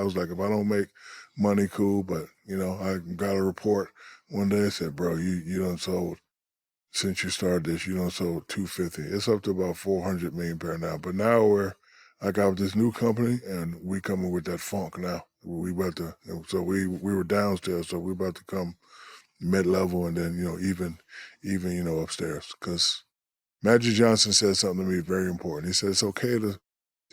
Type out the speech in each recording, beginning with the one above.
I was like, if I don't make money, cool. But, I got a report one day that said, bro, you done sold, since you started this, you done sold 250. It's up to about 400 million pair now. But now I got this new company and we coming with that funk now. We about to, so we were downstairs, so we about to come mid-level and then, even, upstairs. Because Magic Johnson said something to me very important. He said it's okay to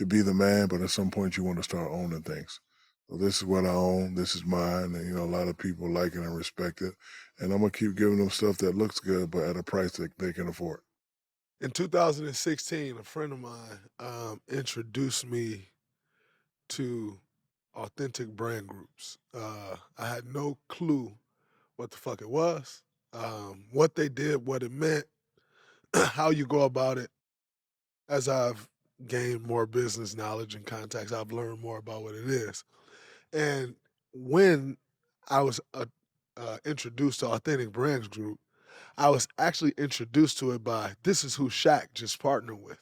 be the man, but at some point you want to start owning things. So this is what I own. This is mine. And, a lot of people like it and respect it. And I'm going to keep giving them stuff that looks good, but at a price that they can afford. In 2016, a friend of mine introduced me to authentic brand groups. I had no clue what the fuck it was, what they did, what it meant, how you go about it. As I've gained more business knowledge and contacts, I've learned more about what it is. And when I was introduced to Authentic Brands Group, I was actually introduced to it by this is who Shaq just partnered with.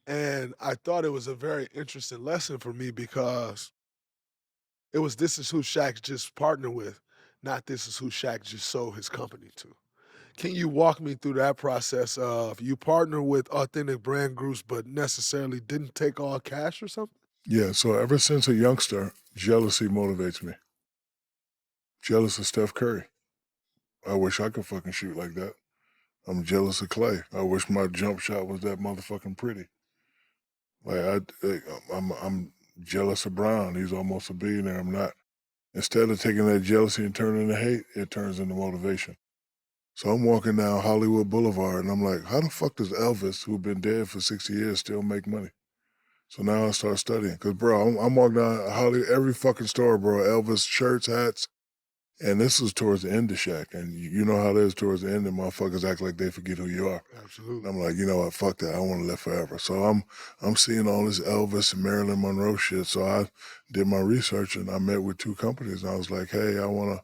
And I thought it was a very interesting lesson for me because it was this is who Shaq just partnered with, not this is who Shaq just sold his company to. Can you walk me through that process of you partner with authentic brand groups, but necessarily didn't take all cash or something? Yeah, so ever since a youngster, jealousy motivates me. Jealous of Steph Curry. I wish I could fucking shoot like that. I'm jealous of Clay. I wish my jump shot was that motherfucking pretty. I'm jealous of Brown. He's almost a billionaire. I'm not. Instead of taking that jealousy and turning into hate, it turns into motivation. So I'm walking down Hollywood Boulevard and I'm like, how the fuck does Elvis, who's been dead for 60 years, still make money? So now I start studying. Cause bro, I'm walking down every fucking store, bro. Elvis shirts, hats. And this was towards the end of Shaq. And you know how it is towards the end, and motherfuckers act like they forget who you are. And Absolutely. I'm like, you know what, fuck that. I want to live forever. So I'm seeing all this Elvis and Marilyn Monroe shit. So I did my research and I met with two companies and I was like, hey, I wanna,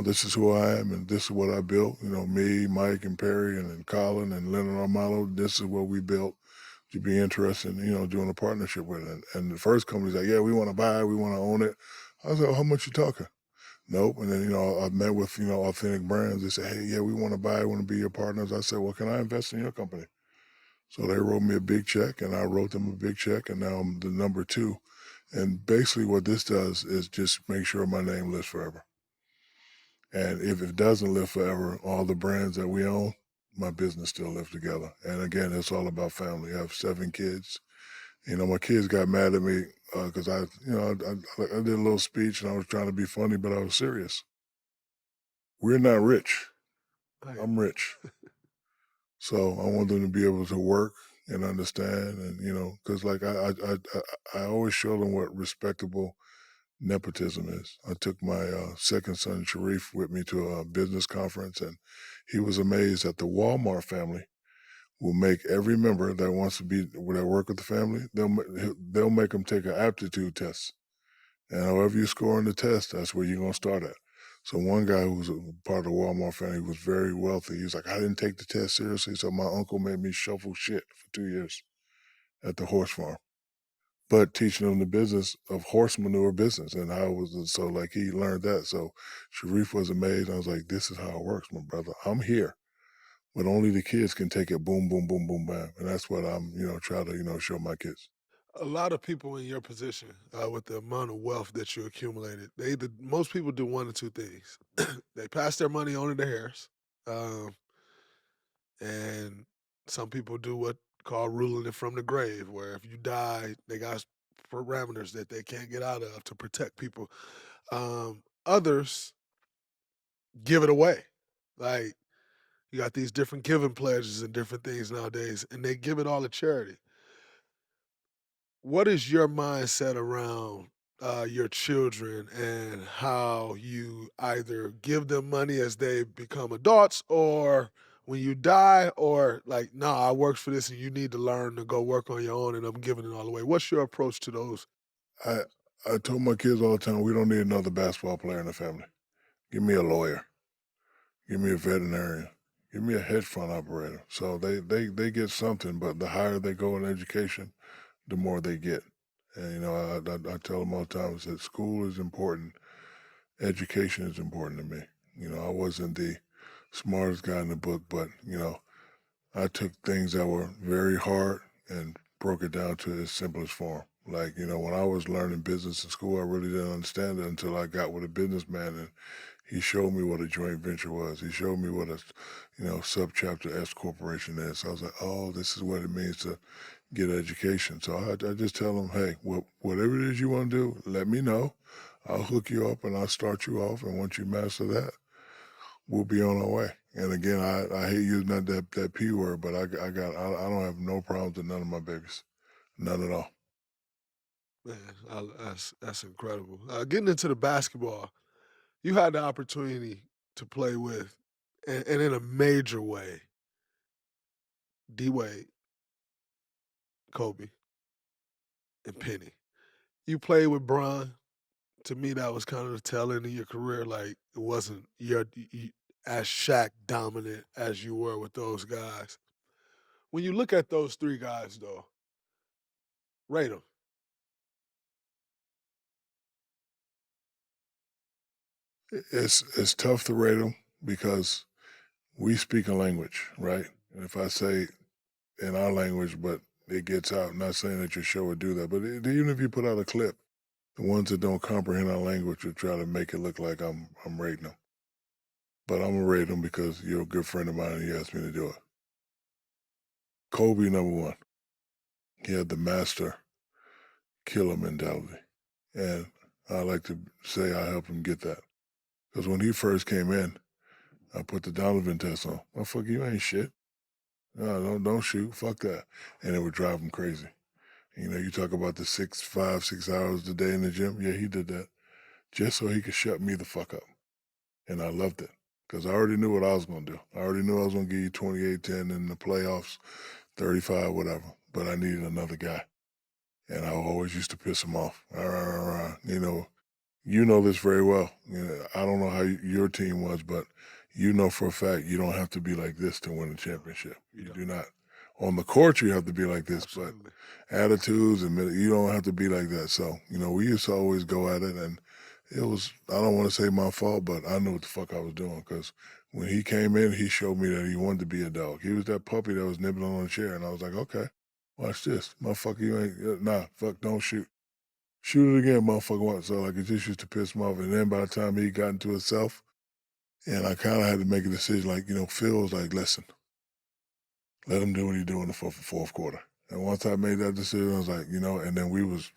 this is who I am and this is what I built. Me, Mike and Perry and then Colin and Leonard Armalo, this is what we built. Would you be interested in, doing a partnership with it? And the first company's like, yeah, we want to buy it, we want to own it. I was like, how much you talking? Nope. And then, I met with, Authentic Brands. They said, hey, yeah, we want to buy, I want to be your partners. I said, well, can I invest in your company? So they wrote me a big check and I wrote them a big check and now I'm the number two. And basically what this does is just make sure my name lives forever. And if it doesn't live forever, all the brands that we own, my business still lives together. And again, it's all about family. I have 7 kids. My kids got mad at me because I did a little speech and I was trying to be funny, but I was serious. We're not rich. Right. I'm rich. So I want them to be able to work and understand and, because like I always show them what respectable nepotism is. I took my second son, Sharif, with me to a business conference and he was amazed that the Walmart family will make every member that wants to be, that work with the family, they'll make them take an aptitude test. And however you score on the test, that's where you're gonna start at. So one guy who was a part of the Walmart family was very wealthy. He was like, I didn't take the test seriously, so my uncle made me shuffle shit for 2 years at the horse farm. But teaching him the business of horse manure business and how it was so like he learned that. So Sharif was amazed. I was like, this is how it works, my brother. I'm here, but only the kids can take it boom, boom, boom, boom, bam. And that's what I'm, trying to, show my kids. A lot of people in your position, with the amount of wealth that you accumulated, most people do one or two things. They pass their money on to their heirs, um, and some people do what called ruling it from the grave, where if you die, they got parameters that they can't get out of to protect people. Others give it away. Like you got these different giving pledges and different things nowadays, and they give it all to charity. What is your mindset around your children and how you either give them money as they become adults or when you die, or like, nah, I worked for this and you need to learn to go work on your own and I'm giving it all away? What's your approach to those? I I told my kids all the time, we don't need another basketball player in the family. Give me a lawyer. Give me a veterinarian. Give me a hedge fund operator. So they get something, but the higher they go in education, the more they get. And, I tell them all the time, I said, school is important. Education is important to me. I wasn't the smartest guy in the book, but, I took things that were very hard and broke it down to its simplest form. Like, when I was learning business in school, I really didn't understand it until I got with a businessman and he showed me what a joint venture was. He showed me what a, subchapter S corporation is. So I was like, oh, this is what it means to get education. So I just tell them, hey, whatever it is you want to do, let me know. I'll hook you up and I'll start you off. And once you master that, we'll be on our way. And again, I hate using that P word, but I don't have no problems with none of my babies. None at all. Man, that's incredible. Getting into the basketball, you had the opportunity to play with, and in a major way, D Wade, Kobe, and Penny. You played with Bron. To me, that was kind of the tail end of your career. Like it wasn't as Shaq dominant as you were with those guys. When you look at those three guys, though, rate them. It's tough to rate them because we speak a language, right? And if I say in our language, but it gets out, not saying that your show would do that, but even if you put out a clip, the ones that don't comprehend our language will try to make it look like I'm rating them. But I'm gonna rate them because you're a good friend of mine and you asked me to do it. Kobe, number one. He had the master killer mentality. And I like to say I helped him get that. Because when he first came in, I put the Donovan test on. Motherfucker, you ain't shit. No, don't shoot. Fuck that. And it would drive him crazy. You talk about the 6 hours a day in the gym. Yeah, he did that just so he could shut me the fuck up. And I loved it because I already knew what I was going to do. I already knew I was going to give you 28, 10 in the playoffs, 35, whatever. But I needed another guy. And I always used to piss him off. Rah, rah, rah, rah. You know this very well. I don't know how your team was, but you know for a fact you don't have to be like this to win a championship. You do not. On the court, you have to be like this, Absolutely. but attitudes and you don't have to be like that. So, we used to always go at it, and it was, I don't want to say my fault, but I knew what the fuck I was doing because when he came in, he showed me that he wanted to be a dog. He was that puppy that was nibbling on a chair, and I was like, okay, watch this. Motherfucker, you ain't, nah, fuck, don't shoot. Shoot it again, motherfucker. So like it just used to piss him off. And then by the time he got into himself, and I kind of had to make a decision, like, Phil was like, listen, let him do what he do in the fourth quarter. And once I made that decision, I was like, and then because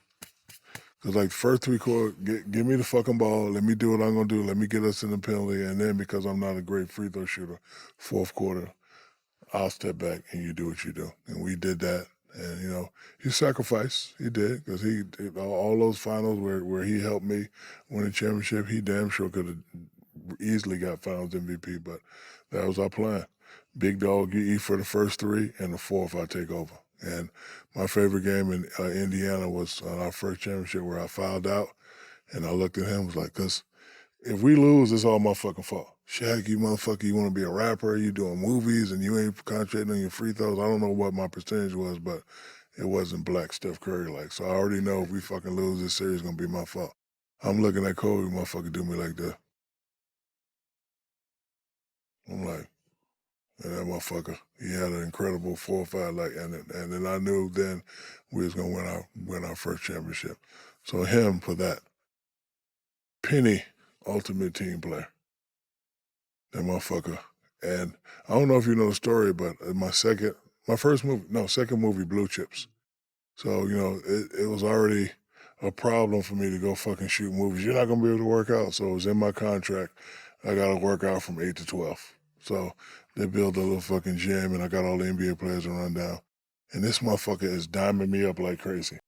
like the first three quarters, give me the fucking ball. Let me do what I'm going to do. Let me get us in the penalty. And then because I'm not a great free throw shooter, fourth quarter, I'll step back and you do what you do. And we did that. And, he sacrificed. He did because all those finals where he helped me win a championship, he damn sure could have easily got finals MVP, but that was our plan. Big dog, you eat for the first three, and the fourth, I take over. And my favorite game in Indiana was our first championship where I fouled out, and I looked at him was like, because if we lose, it's all my fucking fault. Shaq, you motherfucker, you want to be a rapper, you doing movies, and you ain't concentrating on your free throws. I don't know what my percentage was, but it wasn't black Steph Curry like. So I already know if we fucking lose this series, it's going to be my fault. I'm looking at Kobe, motherfucker, do me like that. I'm like, and that motherfucker, he had an incredible 4 or 5, and then I knew then we was gonna win our first championship. So him for that. Penny, ultimate team player. That motherfucker. And I don't know if you know the story, but second movie, Blue Chips. So, it was already a problem for me to go fucking shoot movies. You're not gonna be able to work out. So it was in my contract. I gotta work out from 8 to 12. So they built a little fucking gym and I got all the NBA players to run down. And this motherfucker is diming me up like crazy.